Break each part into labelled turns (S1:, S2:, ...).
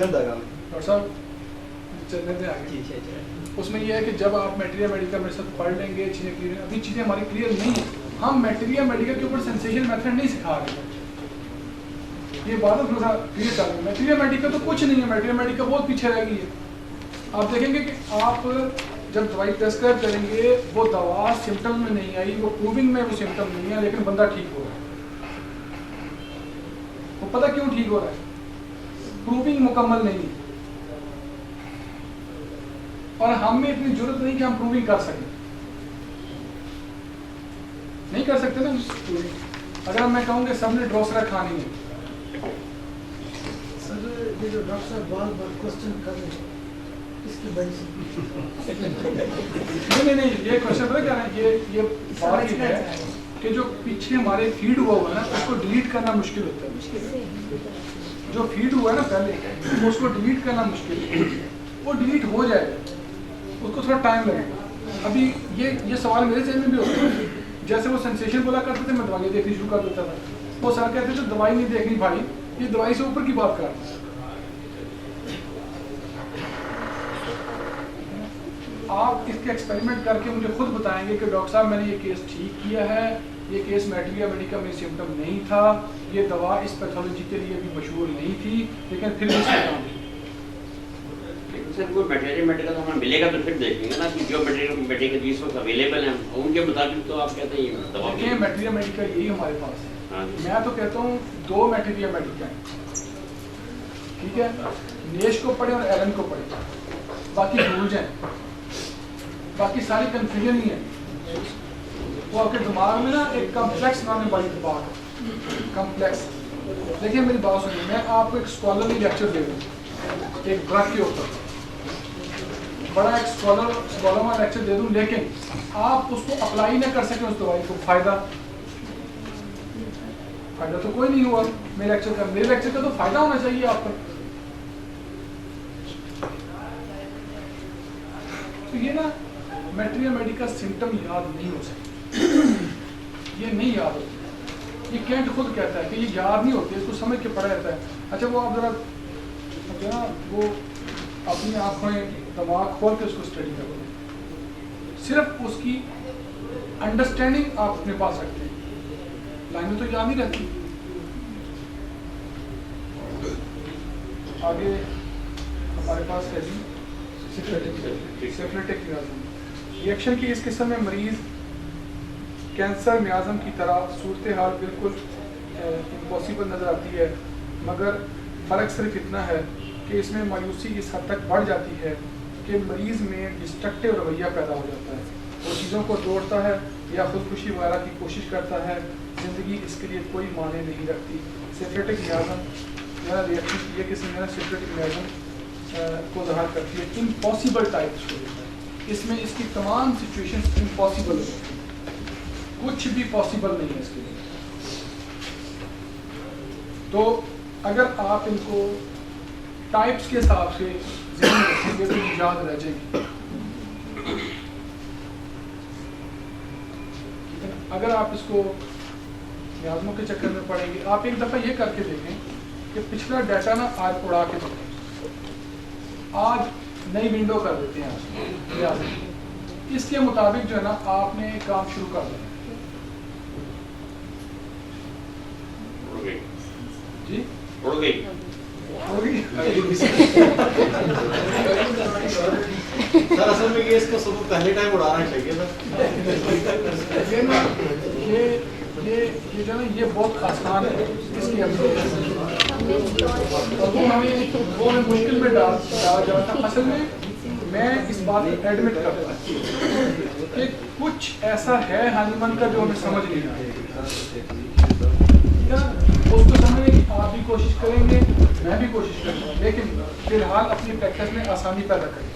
S1: Doctor صاحب چلنے دیں آگے. اس میں یہ ہے کہ جب آپ میٹیریا میڈیکا میرے ساتھ پڑھ لیں گے چیزیں کلیئر ہیں. ابھی چیزیں ہماری کلیئر نہیں ہیں. ہم میٹیریا میڈیکا کے اوپر سینسیشن میتھڈ نہیں سکھا رہے. یہ بات ہے تھوڑا سا کلیئر کر لیں. میٹیریا میڈیکا تو کچھ نہیں ہے. میٹیریا میڈیکا بہت پیچھے رہ گئی ہے. آپ دیکھیں گے کہ آپ جب دوائی پرسکرائب کریں گے وہ دوا سمٹم میں نہیں آئی, وہ پروونگ میں وہ سمٹم نہیں ہے, لیکن بندہ ٹھیک ہو رہا ہے. وہ پتہ کیوں ٹھیک ہو رہا ہے؟ پروونگ مکمل نہیں ہے. اور ہم میں اتنی ضرورت نہیں کہ ہم پروونگ کر سکیں. نہیں کر سکتے نا پروونگ. اگر میں کہوں کہ سب نے ڈروسرا کھانی ہے.
S2: سر یہ جو ڈاکٹر صاحب بار بار کوشچن کر رہے ہیں اس کی وجہ سے
S1: نہیں یہ کوشچن پتہ کیا ہے, یہ بات یہ ہے کہ جو پیچھے ہمارے فیڈ ہوا ہوا ہے نا اس کو ڈیلیٹ کرنا مشکل ہوتا ہے. جو فیڈ ہوا ہے نا پہلے اس کو ڈیلیٹ کرنا مشکل ہے. وہ ڈیلیٹ ہو جائے گا, اس کو تھوڑا ٹائم لگے گا. ابھی یہ سوال میرے ذہن میں بھی ہوتا ہے. جیسے وہ سینسیشن بولا کرتے تھے میں دوائیں دیکھنی شروع کر دیتا تھا. وہ سر کہتے تھے دوائی نہیں دیکھنی بھائی, یہ دوائی سے اوپر کی بات کر رہا ہے. آپ اس کے ایکسپیریمنٹ کر کے مجھے خود بتائیں گے کہ ڈاکٹر صاحب میں نے یہ کیس ٹھیک کیا ہے, یہ کیس میٹیریا میڈیکا میں سمٹم نہیں تھا, یہ دوا اس پیتھولوجی کے لیے بھی مشہور نہیں تھی, لیکن پھر بھی اس کا کام کیا.
S3: سر وہ میٹیریا میڈیکا تو ہمیں ملے گا تو پھر دیکھیں گے نا کہ جو میٹیریا میڈیکا جس وقت اویلیبل ہیں ان کے مطابق تو آپ کہتے ہیں یہ دوا
S1: دیکھیں میٹیریا میڈیکا یہی ہمارے پاس ہے. میں تو کہتا ہوں 2 میٹیریا میڈیکا ہیں, ٹھیک ہے. نیش کو پڑھیں اور ایلن کو پڑھیں, باقی بھول جائیں. باقی ساری کنفیوژن ہی ہے. وہ آپ کے دماغ میں نا ایک کمپلیکس نام ہے بڑی بات ہے, کمپلیکس. دیکھیں میری بات سنیے, میں آپ کو ایک اسکالرلی لیکچر دے دوں ایک ڈرگ کے اوپر, بڑا ایک اسکالر لیکچر دے دوں, لیکن آپ اس کو اپلائی نہ کر سکیں اس دوائی کو, فائدہ تو کوئی نہیں ہوا میرے لیکچر کا. میرے لیکچر کا تو فائدہ ہونا چاہیے آپ کو. تو یہ نا میٹیریا میڈیکا سمٹم یاد نہیں ہو سکتے, یہ نہیں یاد ہوتی. یہ کینٹ خود کہتا ہے کہ یہ یاد نہیں ہوتی, اس کو سمجھ کے پڑھا جاتا ہے. اچھا وہ آپ ذرا وہ اپنی آنکھوں دماغ کھول کے اس کو اسٹڈی کرو, صرف اس کی انڈرسٹینڈنگ آپ اپنے پاس رکھتے ہیں, لائنیں تو یاد نہیں رہتی. آگے ہمارے پاس ہے جی سیفلیٹک میازم. ریئیکشن کی اس قسم میں مریض کینسر میازم کی طرح صورتحال بالکل امپاسبل نظر آتی ہے, مگر فرق صرف اتنا ہے کہ اس میں مایوسی اس حد تک بڑھ جاتی ہے کہ مریض میں ڈسٹرکٹیو رویہ پیدا ہو جاتا ہے. وہ چیزوں کو توڑتا ہے یا خودکشی وغیرہ کی کوشش کرتا ہے. زندگی اس کے لیے کوئی معنی نہیں رکھتی. سیفلیٹک میازم یا ریئیکشن کی یہ قسم سیفلیٹک میازم کو ظاہر کرتی ہے. امپاسبل ٹائپس کو دیتا ہے. اس میں اس کی تمام سچویشنز امپاسبل ہوتی ہیں, کچھ بھی پاسبل نہیں ہے اس کے لیے. تو اگر آپ ان کو ٹائپس کے حساب سے ذہن میں رکھیں گے تو یاد رہ جائیں گے. اگر آپ اس کو میازموں کے چکر میں پڑھیں گے, آپ ایک دفعہ یہ کر کے دیکھیں کہ پچھلا ڈیٹا نا آج اڑا کے دیکھیں, آج نئی ونڈو کر دیتے ہیں آپ, اس کے مطابق جو ہے نا آپ نے کام شروع کر دیا جی.
S3: اڑ گئی
S4: سر اصل میں یہ اس کو صبح پہلے ٹائم اڑانا چاہیے تھا.
S1: یہ جو ہے نا یہ بہت آسان ہے اس کی وہ ہمیں مشکل میں ڈالا جاتا. اصل میں اس بات کو ایڈمٹ کرتا ہوں کہ کچھ ایسا ہے ہانیمن کا جو ہمیں سمجھ نہیں آیا. اس کو سمجھنے کی آپ بھی کوشش کریں گے, میں بھی کوشش کروں گا, لیکن فی الحال اپنی پریکٹس میں آسانی پیدا کریں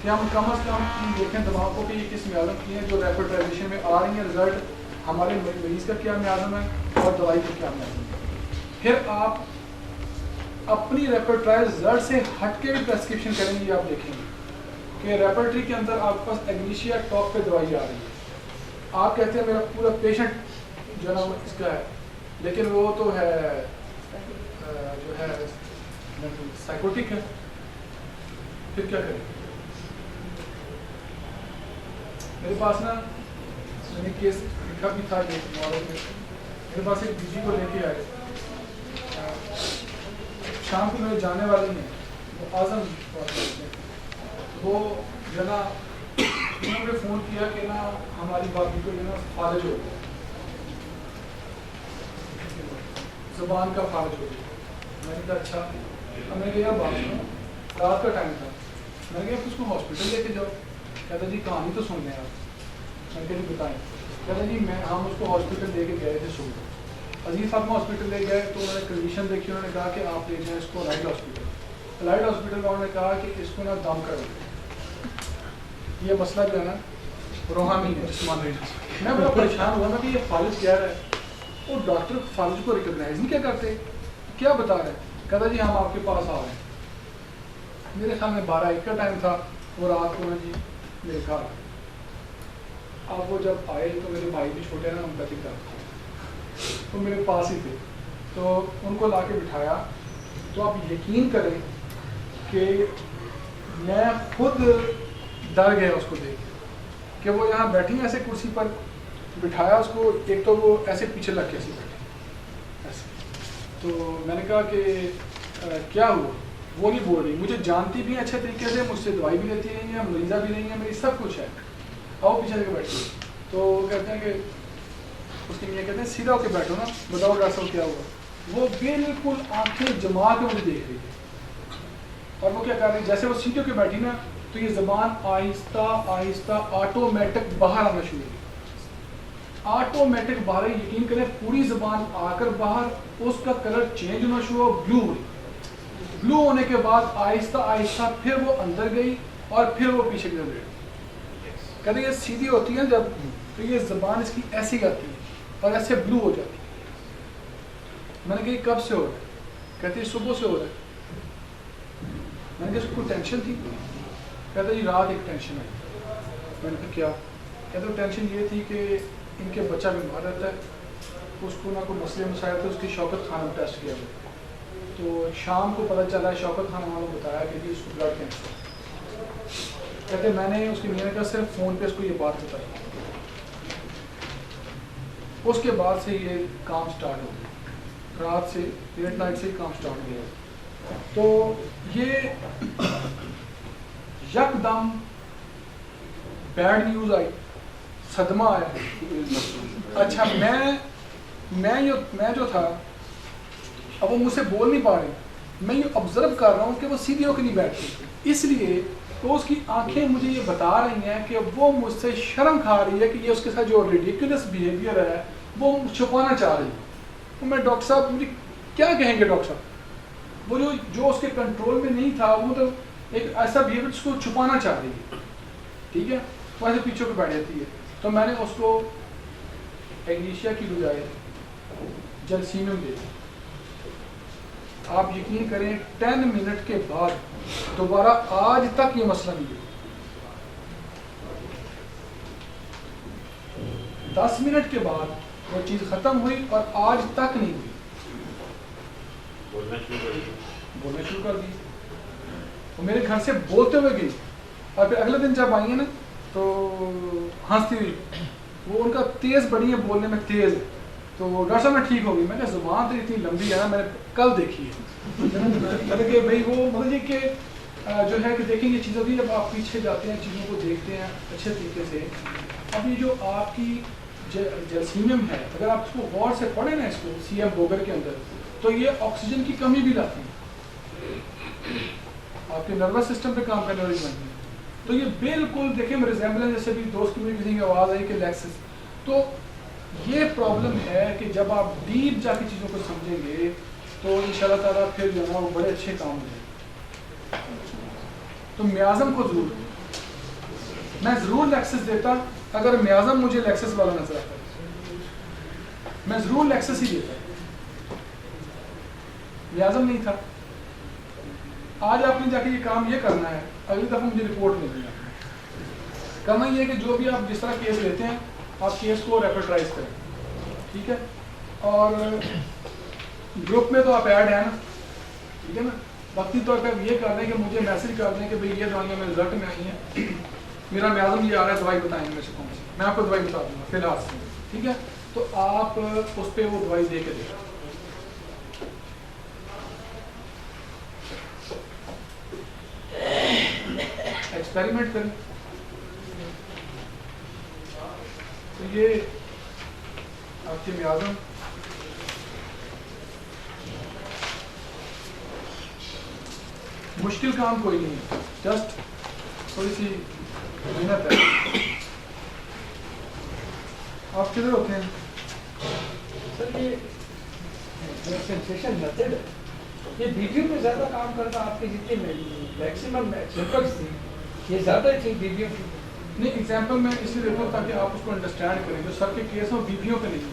S1: کہ ہم کم از کم دیکھیں دماغ کو کہ یہ کس میازم کی ہیں جو ریپیٹائزیشن میں آ رہی ہیں. رزلٹ ہمارے مریض کا کیا میازم ہے اور دوائی کا کیا میازم ہے. پھر آپ اپنی ریپیٹرائز رزلٹ سے ہٹ کے بھی پرسکرپشن کریں گے. آپ دیکھیں گے کہ ریپرٹری کے اندر آپ کے پاس ایگنیشیا ٹاپ پہ دوائی آ رہی ہے. آپ کہتے ہیں میرا پورا پیشنٹ جو ہے نا اس کا ہے, لیکن وہ تو ہے جو ہے سائیکوٹک ہے، پھر کیا کریں؟ میرے پاس نا میں نے کیس لکھا بھی تھا میرے پاس ایک بیجی کو لے کے آئے، شام کو میرے جانے والے ہیں، وہ اعظم وہ جو نا انہوں نے فون کیا کہ نا ہماری بابی کو جو نا فالج ہو گیا، زبان کا فالج ہو گیا۔ میں نے کہا اچھا، اب میں نے کہا بات سنو، رات کا ٹائم تھا، میں نے کہا اس کو ہاسپٹل لے کے جاؤ۔ کہتا جی کہانی تو سن لیں آپ۔ میں نے کہا جی بتائیں۔ کہتا جی ہم اس کو ہاسپٹل لے کے گئے تھے صبح، عزیز صاحب کو ہاسپٹل لے گئے تو انہوں نے کنڈیشن دیکھی، انہوں نے کہا کہ آپ لے جائیں اس کو الائٹ ہاسپٹل۔ الائٹ ہاسپٹل والوں نے کہا کہ اس کو نا دم کر دیں۔ یہ مسئلہ جو ہے نا روحانی ہے، جسمانی ہے۔ میں بڑا پریشان ہوا نا کہ یہ فالج کیا ہے، وہ ڈاکٹر فالج کو ریکگنائز نہیں کیا کرتے، کیا بتا رہے ہیں؟ کہتا جی ہم آپ کے پاس آ رہے ہیں۔ میرے خیال میں 12-1 کا ٹائم تھا، وہ رات کو نا جی میرے گھر۔ اب وہ جب آئے تو میرے بھائی بھی چھوٹے ہیں نا، ان کا دکھتا تو میرے پاس ہی تھے، تو ان کو لا کے بٹھایا۔ تو آپ یقین کریں کہ میں خود ڈر گیا اس کو دیکھ کہ وہ یہاں بیٹھی ہیں ایسے کرسی پر، بٹھایا اس کو، ایک تو وہ ایسے پیچھے لگ کے ایسے بیٹھی ایسے۔ تو میں نے کہا کہ کیا ہوا؟ وہ نہیں بول رہی، مجھے جانتی بھی ہیں اچھے طریقے سے، مجھ سے دوائی بھی لیتی رہی ہیں، مریضہ بھی رہی ہیں، میری سب کچھ ہے۔ آؤ پیچھے لے کے بیٹھی۔ تو کہتے ہیں کہ اس کی میاں کہتے ہیں سیدھا ہو کے بیٹھو نا، بتاؤ ڈاکٹر صاحب کیا ہوا؟ وہ بالکل آنکھیں جما کے مجھے دیکھ رہی ہے، اور وہ کیا کر رہی ہے، جیسے وہ سیدھے ہو کے بیٹھی نا تو یہ زبان آہستہ آہستہ آٹومیٹک باہر آنا شروع ہوئی، آٹومیٹک باہر، یقین کریں پوری زبان آ کر باہر، اس کا کلر چینج ہونا شروع ہوا، بلو ہوئی۔ بلو ہونے کے بعد آہستہ آہستہ پھر وہ اندر گئی اور پھر وہ پیچھے کی طرف گئی۔ کہتے یہ سیدھی ہوتی ہے جب تو یہ زبان اس کی ایسی آتی ہے اور ایسے بلو ہو جاتی ہے۔ میں نے کہا یہ کب سے ہو رہا ہے؟ کہتے ہیں صبح سے ہو رہا ہے۔ میں نے کہا اس کو ٹینشن تھی؟ کہتا جی رات ایک ٹینشن آئی۔ میں نے کہا کیا؟ کہتے وہ ٹینشن یہ تھی کہ ان کے بچہ بیمار رہتا ہے، اس کو نہ کوئی مسئلے مسائل تھے، اس کی شوکت خانہ میں ٹیسٹ کیا گیا تو شام کو پتہ چلا ہے، شوکت خانہ والوں نے بتایا کہ جی اس کو بلڈ کینسر۔ کہتے میں نے اس کی میاں نے کہا صرف فون پہ اس کو یہ بات بتائی، اس کے بعد سے یہ کام سٹارٹ ہو گیا، رات سے لیٹ نائٹ سے کام سٹارٹ ہو گیا۔ تو یہ یک دم بیڈ نیوز آئی، صدمہ آیا۔ اچھا میں جو تھا اب وہ مجھ سے بول نہیں پا رہی، میں یہ آبزرو کر رہا ہوں کہ وہ سیدھی ہو کے نہیں بیٹھتی، اس لیے تو اس کی آنکھیں مجھے یہ بتا رہی ہیں کہ وہ مجھ سے شرم کھا رہی ہے کہ یہ اس کے ساتھ جو ریڈیکولس بیہیویئر ہے وہ چھپانا چاہ رہی ہے۔ تو میں ڈاکٹر صاحب مجھے کیا کہیں گے ڈاکٹر صاحب، وہ جو اس کے کنٹرول میں نہیں تھا، وہ تو ایک ایسا بیہیویئر جس کو چھپانا چاہ رہی ہے، ٹھیک ہے، وہ ایسے پیچھے پہ بیٹھ جاتی ہے۔ تو میں نے اس کو ایگنیشیا کی بجائے جلسیمم دے دی۔ آپ یقین کریں 10 منٹ کے بعد دوبارہ آج تک یہ مسئلہ نہیں ہوا۔ 10 منٹ کے بعد وہ چیز ختم ہوئی اور آج تک نہیں ہوئی۔ بولنا شروع کر دی، وہ میرے گھر سے بولتے ہوئے گئی، اور پھر اگلے دن جب آئی ہیں نا تو ہنستی ہوئی، وہ ان کا تیز بڑی ہے بولنے میں تیز ہے، تو ڈاکٹر صاحب میں ٹھیک ہو گئی۔ میں نے زبان تو اتنی لمبی ہے نا، میں نے کل دیکھی ہے کہ بھائی وہ مطلب یہ کہ جو ہے کہ دیکھیں یہ چیز ہوتی ہے جب آپ پیچھے جاتے ہیں، چیزوں کو دیکھتے ہیں اچھے طریقے سے۔ اب یہ جو آپ کی جلسیمیم ہے، اگر آپ اس کو غور سے پڑھیں نا، اس کو سی ایم بوگر کے اندر، تو یہ آکسیجن کی کمی بھی لاتی ہے، آپ کے نروس سسٹم پہ کام کرنے والی بنتی ہے۔ تو یہ بالکل دیکھیں ریزیمبلنس، جیسے بھی دوست کی کسی کی آواز آئی کہ لیکسس، تو یہ پرابلم ہے کہ جب آپ ڈیپ جا کے چیزوں کو سمجھیں گے تو انشاءاللہ تعالیٰ پھر جو ہے نا وہ بڑے اچھے کام ہوں گے۔ تو میازم کو ضرور میں ضرور لیکسس دیتا، اگر میازم مجھے لیکسس والا نظر آتا میں ضرور لیکسس ہی دیتا، میازم نہیں تھا۔ آج آپ نے جا کے یہ کام یہ کرنا ہے، اگلی دفعہ مجھے رپورٹ نہیں دینی ہے، کرنا یہ ہے کہ جو بھی آپ جس طرح کیس لیتے ہیں آپ کیس کو ریپرٹائز کریں، ٹھیک ہے، اور گروپ میں تو آپ ایڈ ہیں نا، ٹھیک ہے نا، وقتی طور پہ آپ یہ کر دیں کہ مجھے میسج کر دیں کہ بھئی یہ دوائیاں میرے رزلٹ میں آئی ہیں، میرا میازم یہ آ رہا ہے، دوائی بتائیں میں سے کون سی، میں آپ کو دوائی بتا دوں گا فی الحال سے، ٹھیک ہے؟ تو آپ اس پہ وہ دوائی دے کے دیں. ایکسپیریمنٹ کریں. تو یہ آپ کے میازم مشکل کام کوئی نہیں ہے، جسٹ تھوڑی سی محنت ہے. آپ کدھر ہوتے ہیں؟
S2: سر یہ سینسیشن میتھڈ ہے، یہ ویڈیو میں زیادہ کام کرتا. آپ کے جتنے میکسیمم ایگزامپلس تھی یہ زیادہ تھی ویڈیو کی.
S1: نہیں، ایگزامپل میں اس لیے دیتا ہوں تاکہ آپ اس کو انڈرسٹینڈ کریں. جو سر کے کیس ہوں بیویوں کے نہیں.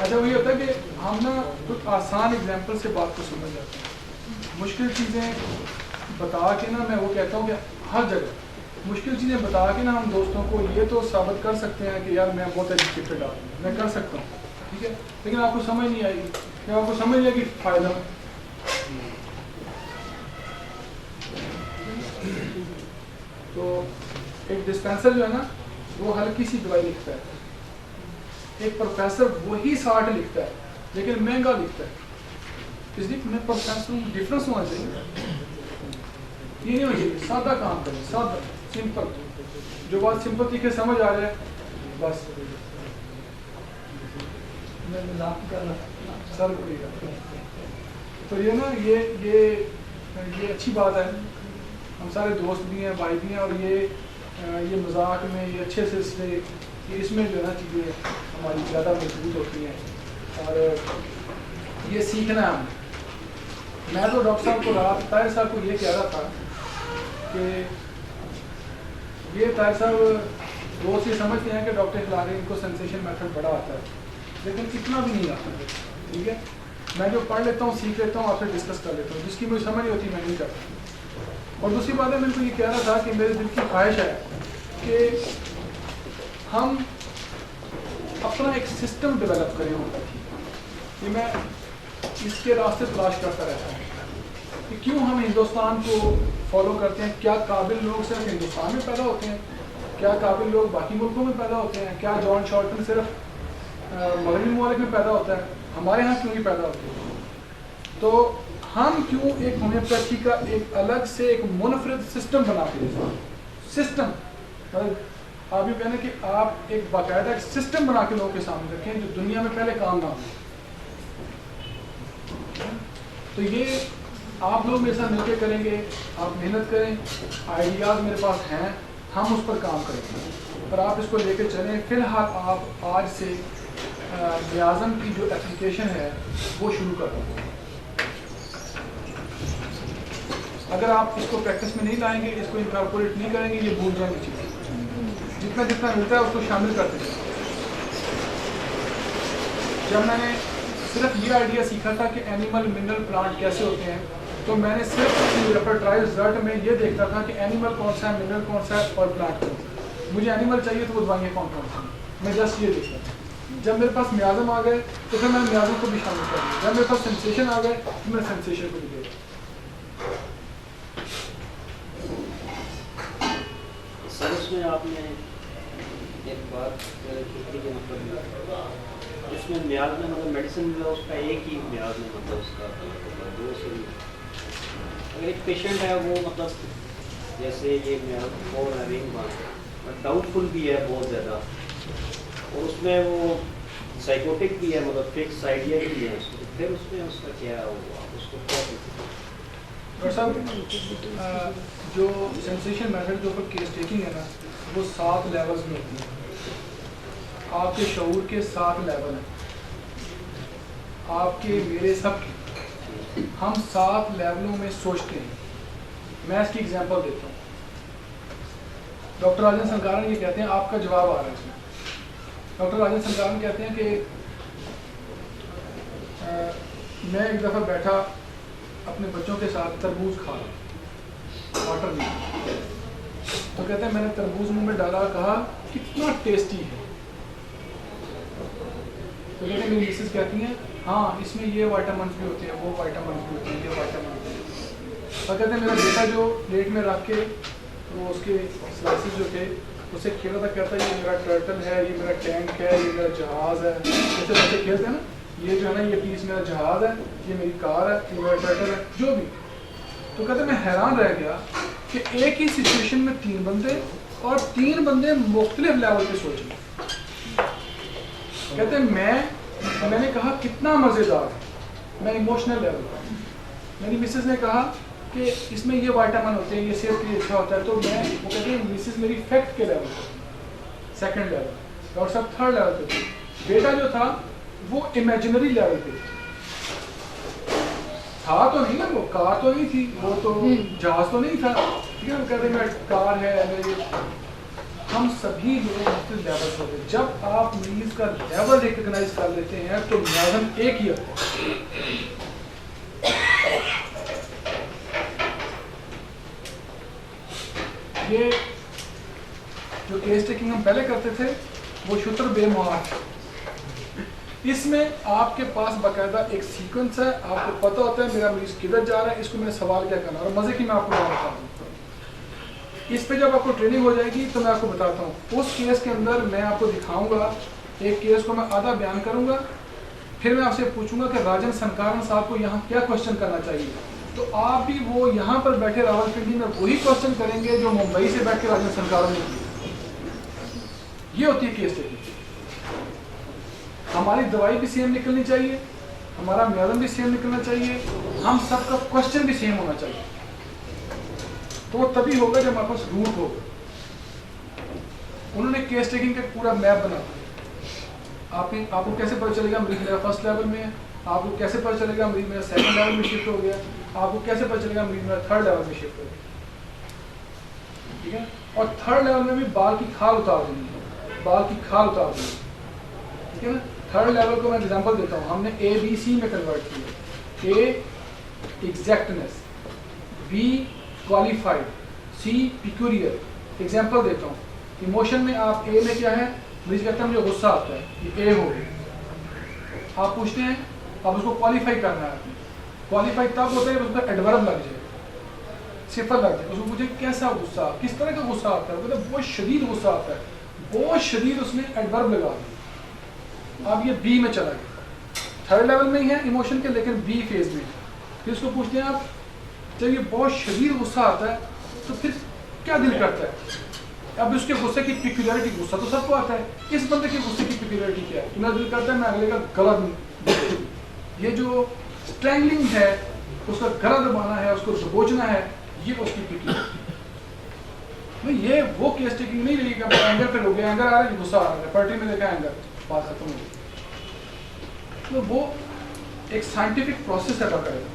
S1: اچھا وہی ہوتا ہے کہ ہم نا کچھ آسان ایگزامپل سے بات کو سمجھ جاتے ہیں. مشکل چیزیں بتا کے نا میں وہ کہتا ہوں کہ ہر جگہ مشکل چیزیں بتا کے نا ہم دوستوں کو یہ تو ثابت کر سکتے ہیں کہ یار میں بہت ایجوکیٹڈ ہوں، میں کر سکتا ہوں، ٹھیک ہے، لیکن آپ کو سمجھ نہیں آئے گی. کہ آپ کو سمجھ آئے گی فائدہ. تو ایک ڈسپینسر جو ہے نا وہ ہلکی سی دوائی لکھتا ہے، ایک پروفیسر وہی 60 لکھتا ہے لیکن مہنگا لکھتا ہے. اس لیے میں پروفیسر ڈفرینس ہونا چاہیے. یہ نہیں ہونا چاہیے. سادہ کام کریں، سادہ سمپل. جو بات سمپل طریقے سمجھ آ جائے بس.
S2: میں مذاق کر رہا
S1: سر تو یہ نا یہ اچھی بات ہے. ہم سارے دوست بھی ہیں، بھائی بھی ہیں، اور یہ مذاق میں یہ اچھے سے اس میں جو ہے نا چیزیں ہماری زیادہ مضبوط ہوتی ہیں اور یہ سیکھنا ہے ہم نے. میں تو ڈاکٹر صاحب کو رات طاہر صاحب کو یہ کہہ رہا تھا کہ یہ طاہر صاحب روز یہ سمجھتے ہیں کہ ڈاکٹر اخلاقی ان کو سینسیشن میتھڈ بڑا آتا ہے، لیکن اتنا بھی نہیں آتا. ٹھیک ہے، میں جو پڑھ لیتا ہوں، سیکھ لیتا ہوں، آپ سے ڈسکس کر لیتا ہوں. جس کی مجھے سمجھ نہیں ہوتی میں نہیں کرتا. اور دوسری بات ہے میں کو یہ کہہ رہا تھا کہ میرے دل کی خواہش ہے کہ ہم اپنا ایک سسٹم ڈیولپ کریں. کہ میں اس کے راستے تلاش کرتا رہتا ہوں کہ کیوں ہم ہندوستان کو فالو کرتے ہیں. کیا قابل لوگ صرف ہندوستان میں پیدا ہوتے ہیں؟ کیا قابل لوگ باقی ملکوں میں پیدا ہوتے ہیں؟ کیا جان شارٹن صرف مغربی ممالک میں پیدا ہوتا ہے؟ ہمارے ہاں کیوں نہیں پیدا ہوتے؟ تو ہم کیوں ایک ہومیوپیتھی کا ایک الگ سے ایک منفرد سسٹم بنا کے دیتے ہیں. سسٹم مطلب آپ یہ کہنا کہ آپ ایک باقاعدہ ایک سسٹم بنا کے لوگوں کے سامنے رکھیں جو دنیا میں پہلے کام نہ ہو. تو یہ آپ لوگ میرے ساتھ مل کے کریں گے، آپ محنت کریں، آئیڈیاز میرے پاس ہیں، ہم اس پر کام کریں گے اور آپ اس کو لے کے چلیں. فی الحال آپ آج سے میازم کی جو اپلیکیشن ہے وہ شروع کر دیں. اگر آپ اس کو پریکٹس میں نہیں لائیں گے، اس کو انکارپوریٹ نہیں کریں گے، یہ بھول جائیں گے چیزیں. جتنا جتنا ملتا ہے اس کو شامل کرتے ہیں. جب میں نے صرف یہ آئیڈیا سیکھا تھا کہ اینیمل منرل پلانٹ کیسے ہوتے ہیں، تو میں نے صرف اپنی ریپرٹواری رزلٹ میں یہ دیکھتا تھا کہ اینیمل کون سا ہے، منرل کون سا ہے اور پلانٹ کون سا ہے. مجھے اینیمل چاہیے تو وہ دوائیاں کون کون سی ہیں، میں جسٹ یہ دیکھتا تھا. جب میرے پاس میازم آ گئے تو پھر میں نے میازم کو بھی شامل کر دیا. جب میرے پاس سینسیشن آ گئے تو میں سینسیشن کو بھی دے دیا.
S3: سر اس میں آپ نے ایک بات کی کہ مطلب اس میں میعاد میں مطلب میڈیسن جو ہے اس کا ایک ہی میعاد میں مطلب اس کا دو سے اگر ایک پیشنٹ ہے وہ مطلب جیسے یہ میعاد فور ہیونگ ڈاؤٹ فل بھی ہے بہت زیادہ اور اس میں وہ سائیکوٹک بھی ہے مطلب فکس آئیڈیا بھی ہے، پھر اس میں اس کا کیا ہوگا، اس کو کیا
S1: ڈاکٹر صاحب جو سینسیشن میتھڈ کے اوپر کیس ٹیکنگ ہے نا وہ 7 لیولز میں ہوتی ہے. آپ کے شعور کے 7 لیول ہیں، آپ کے میرے سب کے. ہم 7 لیولوں میں سوچتے ہیں. میں اس کی ایگزامپل دیتا ہوں. ڈاکٹر راجن سنکارن یہ کہتے ہیں، آپ کا جواب آ رہا ہے اس میں. ڈاکٹر راجن سنکارن کہتے ہیں کہ میں ایک دفعہ بیٹھا اپنے بچوں کے ساتھ تربوز کھا رہا، واٹر نہیں. تو کہتے ہیں میں نے تربوز منہ میں ڈالا، کہا کتنا ٹیسٹی ہے. تو کہتے ہیں میری مسز کہتی ہیں ہاں اس میں یہ وائٹامنس بھی ہوتے ہیں, وہ وائٹامنس بھی ہوتے ہیں, یہ وائٹامن ہوتے ہیں. اور کہتے ہیں میرا بیٹا جو پلیٹ میں رکھ کے وہ اس کے سلائسز جو تھے اسے کھیلا تھا, کہتا ہے یہ میرا ٹرٹل ہے, یہ میرا ٹینک ہے, یہ میرا جہاز ہے. جیسے بچے کھیلتے ہیں نا, یہ جو ہے نا یہ پیس میرا جہاز ہے, یہ میری کار ہے, یہ میرا ٹرٹل ہے, جو بھی. تو کہتے ہیں میں حیران رہ گیا کہ ایک ہی سچویشن میں 3 بندے اور 3 بندے مختلف لیول پہ سوچ رہے. کہتے ہیں میں نے کہا کتنا مزیدار ہے, میں ایموشنل لیول پر. میری مسز نے کہا کہ اس میں یہ وائٹامن ہوتے ہیں, یہ صحت کے لیے اچھا ہوتا ہے. تو میں وہ کہتے ہیں مسز میری فیکٹ کے لیول پر, سیکنڈ لیول, ڈاکٹر صاحب تھرڈ لیول پہ تھی. بیٹا جو تھا وہ امیجنری لیول پہ تھا, تو نہیں نا, وہ کار تو نہیں تھی, وہ تو جہاز تو نہیں تھا, ٹھیک ہے. وہ کہتے ہیں میرا کار ہے, ہم سبھی لوگ مختلف لیول پر ہوتے ہیں. جب آپ مریض کا لیول ریکگنائز کر لیتے ہیں تو میازم ایک ہی ہوتا ہے. یہ جو کیس ٹیکنگ ہم پہلے کرتے تھے وہ شتر بے مہار. اس میں آپ کے پاس باقاعدہ ایک سیکوینس ہے, آپ کو پتہ ہوتا ہے میرا مریض کدھر جا رہا ہے, اس کو میں نے سوال کیا کرنا ہے. اور مزے کی میں آپ کو بتا دوں, اس پہ جب آپ کو ٹریننگ ہو جائے گی تو میں آپ کو بتاتا ہوں. اس کیس کے اندر میں آپ کو دکھاؤں گا, ایک کیس کو میں آدھا بیان کروں گا, پھر میں آپ سے پوچھوں گا کہ راجن سنکارن صاحب کو یہاں کیا کوشچن کرنا چاہیے. تو آپ بھی وہ یہاں پر بیٹھے راولپنڈی میں وہی کوشچن کریں گے جو ممبئی سے بیٹھ کے راجن سنکارن نے کیے. یہ ہوتی ہے کیس ٹیکنگ. ہماری دوائی بھی سیم نکلنی چاہیے, ہمارا میازم بھی سیم نکلنا چاہیے, ہم سب کا کوشچن بھی سیم ہونا چاہیے. تو وہ تبھی ہوگا جب ہمارے پاس روٹ ہوگا. انہوں نے کیس ٹیکنگ کا پورا میپ بنا دیا. آپ کو کیسے پتہ چلے گا مریض میرا فرسٹ لیول میں ہے, آپ کو کیسے پتہ چلے گا مریض میرا سیکنڈ لیول میں شفٹ ہو گیا, آپ کو کیسے پتہ چلے گا مریض میرا تھرڈ لیول میں شفٹ ہو گیا. ٹھیک ہے. اور تھرڈ لیول میں بھی بال کی کھال اتار دینی ہے, بال کی کھال اتار دینی ہے. ٹھیک ہے نا. تھرڈ لیول کو میں ایگزامپل دیتا ہوں. ہم نے اے بی سی میں کنورٹ کیا. اے ایگزیکٹنس, بی کوالیفائڈ, سی پیکوریئر. ایگزامپل دیتا ہوں. ایموشن میں آپ اے میں کیا ہے, مریض کہتا ہے مجھے غصہ آتا ہے, یہ اے ہو گیا. آپ پوچھتے ہیں, اب اس کو کوالیفائی کرنا ہے. کوالیفائی تب ہوتا ہے جب اس کا ایڈورب لگ جائے, صفت لگ جائے. اس کو پوچھیں کیسا غصہ, کس طرح کا غصہ آتا ہے, وہ کہتا ہے بہت شدید غصہ آتا ہے, بہت شدید. اس نے ایڈورب لگا دیا. اب یہ بی میں چلا گیا. تھرڈ لیول میں ہی ہے ایموشن کے, لیکن بی فیز میں. پھر اس کو پوچھتے ہیں آپ, جب یہ بہت شدید غصہ آتا ہے تو پھر کیا دل کرتا ہے. اب اس کے غصے کی پیکولیرٹی, غصہ تو سب کو آتا ہے, اس بندے کے غصے کی پیکولیرٹی کیا ہے. میرا دل کرتا ہے میں اگلے کا گلا دوں. یہ جو اسٹرینگلنگ ہے, اس کا گلا دبانا ہے, اس کو دبوچنا ہے, یہ اس کی پیکولیرٹی. یہ وہ کیس ٹیکنگ نہیں رہی کہ اینگر پہ ہو گیا, اینگر آ رہا ہے, غصہ آ رہا ہے, پارٹی میں دیکھا اینگر, بات ختم ہو گئی. تو وہ ایک سائنٹیفک پروسیس ہے باقاعدہ,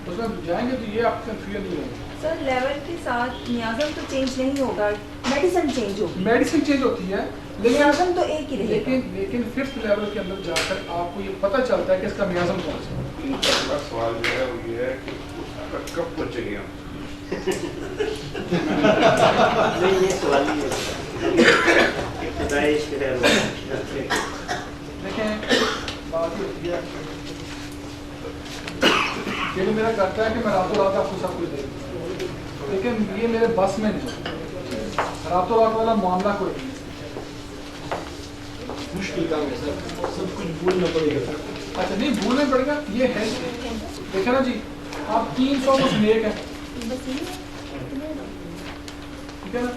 S1: اس میں جائیں گے تو یہ آپ کنفیوژن نہیں ہوگا.
S5: سر لیول کے ساتھ میازم تو چینج نہیں ہوگا, میڈیسن چینج ہوگی.
S1: میڈیسن چینج ہوتی ہے
S5: میازم تو ایک ہی رہے گا.
S1: لیکن ففتھ لیول کے اندر جا کر آپ کو یہ پتہ چلتا ہے کہ اس کا میازم کون سا ہے.
S6: ان کا اگلا سوال جو ہے وہ یہ ہے کہ اس کا کب پہنچے گے ہم.
S3: نہیں, یہ سوال نہیں ہے. ابتدائی
S1: دیکھیں بات یہ ہوتی ہے کہ میرا کرتا ہے کہ میں راتوں رات آپ کو سب کچھ دے دوں, لیکن یہ میرے بس میں نہیں. راتوں رات والا معاملہ کوئی نہیں.
S4: مشکل کام ہے سر, سب کچھ بھولنا پڑے گا.
S1: اچھا نہیں بھولنا پڑے گا, یہ ہے دیکھیں نا جی, آپ 300 کچھ نیک ہیں, ٹھیک ہے نا.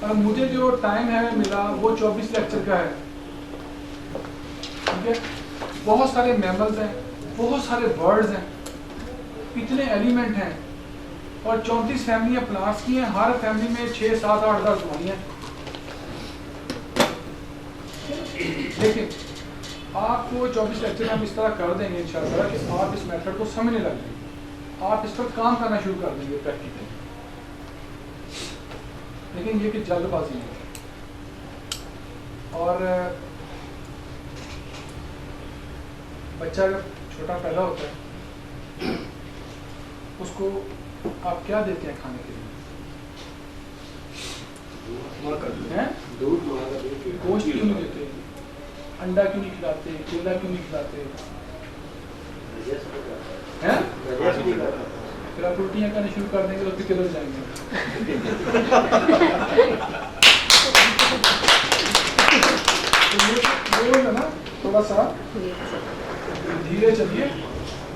S1: اور مجھے جو ٹائم ہے ملا وہ 24 لیکچر کا ہے. ٹھیک ہے. بہت سارے میملز ہیں, بہت سارے برڈز ہیں, اتنے ایلیمنٹ ہیں, اور 34 فیملیاں پلانٹس کی ہیں. ہر فیملی میں 6, 7, 8, 10 دوائیاں. لیکن آپ کو 24 لیکچر ہم اس طرح کر دیں گے انشاءاللہ کہ آپ اس میتھڈ کو سمجھنے لگ جائیں گے, آپ اس پر کام کرنا شروع کر دیں گے پریکٹیکلی. لیکن یہ کہ جلد بازی ہے. اور بچہ جب چھوٹا پیدا ہوتا ہے اس کو آپ کیا دیتے ہیں کھانے کے لیے؟ گوشت کیوں نہیں دیتے, انڈا کیوں نہیں کھلاتے, کیلا کیوں نہیں کھلاتے, ہیں
S3: ریسٹ نہیں کرتا.
S1: پھر آپ الٹیاں کرنے شروع کر دیں گے تو پھر کدھر جائیں گے. تو یہ ہے نا تھوڑا سا دھیرے چلیے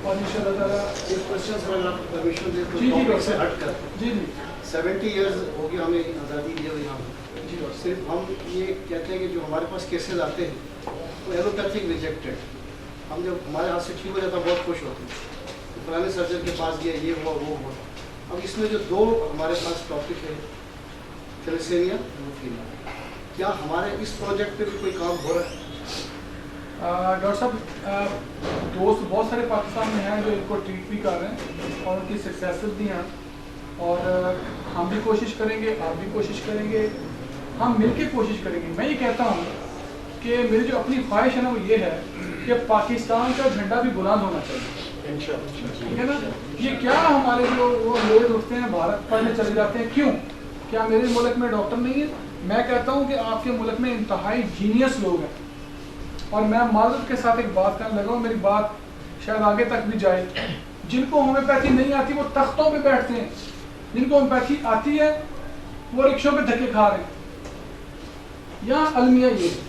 S1: اور ان شاء اللہ تعالیٰ.
S4: ایک کوشچن سر اگر آپ پرمیشن دیں تو
S1: جی جی
S4: ٹاپک سے ہٹ کر
S1: جی جی
S4: 70 ایئرز ہو گیا ہمیں آزادی دی ہوئی یہاں
S1: جی ڈاکٹر
S4: صرف ہم یہ کہتے ہیں کہ جو ہمارے پاس کیسز آتے ہیں وہ ایلوپیتھک ریجیکٹڈ. ہم جب ہمارے ہاتھ سے ٹھیک ہو جاتا بہت خوش ہوتے ہیں, پرانے سرجن کے پاس گیا یہ ہوا وہ ہوا. اب اس میں جو دو ہمارے پاس ٹاپک ہے تھیلیسیمیا لیوکیمیا, کیا ہمارے اس پروجیکٹ پہ بھی کوئی کام ہو رہا ہے؟
S1: ڈاکٹر صاحب دوست بہت سارے پاکستان میں ہیں جو ان کو ٹریٹ بھی کر رہے ہیں اور ان کی سکسیسز بھی ہیں, اور ہم بھی کوشش کریں گے, آپ بھی کوشش کریں گے, ہم مل کے کوشش کریں گے. میں یہ کہتا ہوں کہ میری جو اپنی خواہش ہے نا وہ یہ ہے کہ پاکستان کا جھنڈا بھی بلند ہونا چاہیے, ٹھیک ہے نا. یہ کیا ہمارے جو وہ لوگ اٹھتے ہیں بھارت پڑھنے چلے جاتے ہیں, کیوں؟ کیا میرے ملک میں ڈاکٹر نہیں ہے؟ میں کہتا ہوں کہ آپ کے ملک میں انتہائی جینیس لوگ ہیں, اور میں معذرت کے ساتھ ایک بات کرنے لگا ہوں, میری بات شاید آگے تک بھی جائے. جن کو ہومیوپیتھی نہیں آتی وہ تختوں پہ بیٹھتے ہیں, جن کو ہومیوپیتھی آتی ہے وہ رکشوں پہ دھکے کھا رہے ہیں. یہاں المیہ یہ ہے,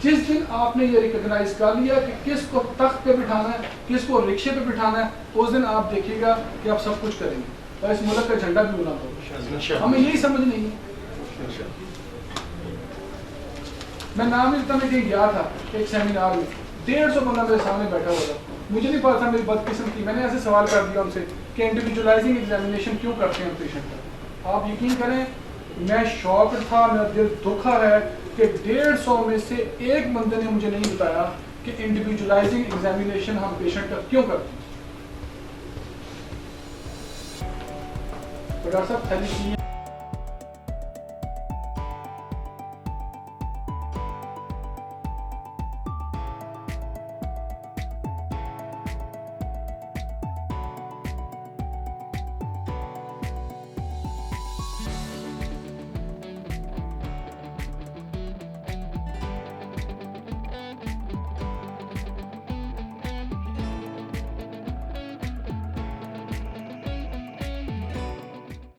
S1: جس دن آپ نے یہ ریکگنائز کر لیا کہ کس کو تخت پہ بٹھانا ہے, کس کو رکشے پہ بٹھانا ہے, اس دن آپ دیکھیے گا کہ آپ سب کچھ کریں گے اور اس ملک کا جھنڈا بھی بلند ہوگا. ہمیں یہی سمجھ نہیں ہے. میں نام لیتا میں کہیں گیا تھا ایک سیمینار میں, 150 بندہ میرے سامنے بیٹھا ہوا تھا. مجھے نہیں پتا تھا, میری بدقسمتی, میں نے ایسے سوال کر دیا ان سے کہ انڈیویجولائزنگ ایگزامینیشن کیوں کرتے ہیں پیشنٹ کا. آپ یقین کریں میں شاک تھا, میرا دل دکھا ہے کہ 150 میں سے ایک بندے نے مجھے نہیں بتایا کہ انڈیویجولائزنگ ایگزامینیشن ہم پیشنٹ کا کیوں کرتے ہیں. ڈاکٹر صاحب تھیلیسیمیا